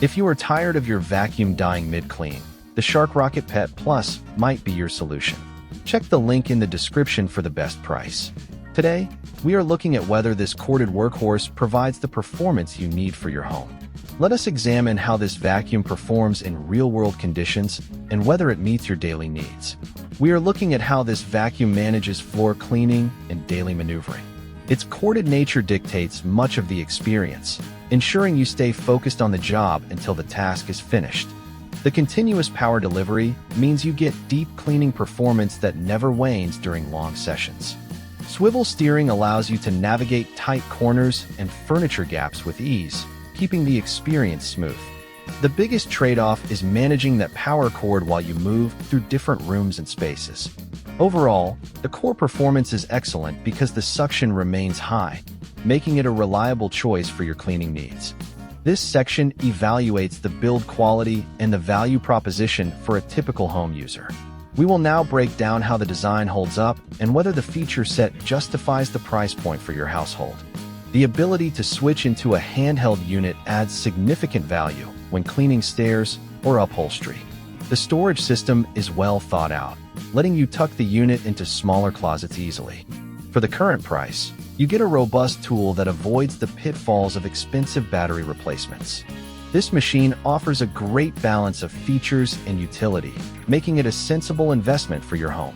If you are tired of your vacuum dying mid-clean, the Shark Rocket Pet Plus might be your solution. Check the link in the description for the best price. Today, we are looking at whether this corded workhorse provides the performance you need for your home. Let us examine how this vacuum performs in real-world conditions and whether it meets your daily needs. We are looking at how this vacuum manages floor cleaning and daily maneuvering. Its corded nature dictates much of the experience, ensuring you stay focused on the job until the task is finished. The continuous power delivery means you get deep cleaning performance that never wanes during long sessions. Swivel steering allows you to navigate tight corners and furniture gaps with ease, keeping the experience smooth. The biggest trade-off is managing that power cord while you move through different rooms and spaces. Overall, the core performance is excellent because the suction remains high, making it a reliable choice for your cleaning needs. This section evaluates the build quality and the value proposition for a typical home user. We will now break down how the design holds up and whether the feature set justifies the price point for your household. The ability to switch into a handheld unit adds significant value when cleaning stairs or upholstery. The storage system is well thought out, letting you tuck the unit into smaller closets easily. For the current price, you get a robust tool that avoids the pitfalls of expensive battery replacements. This machine offers a great balance of features and utility, making it a sensible investment for your home.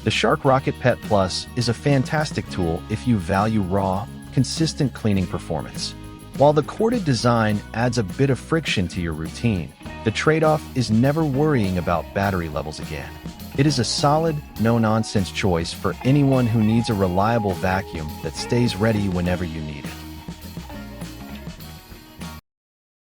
The Shark Rocket Pet Plus is a fantastic tool if you value raw, consistent cleaning performance. While the corded design adds a bit of friction to your routine, the trade-off is never worrying about battery levels again. It is a solid, no-nonsense choice for anyone who needs a reliable vacuum that stays ready whenever you need it.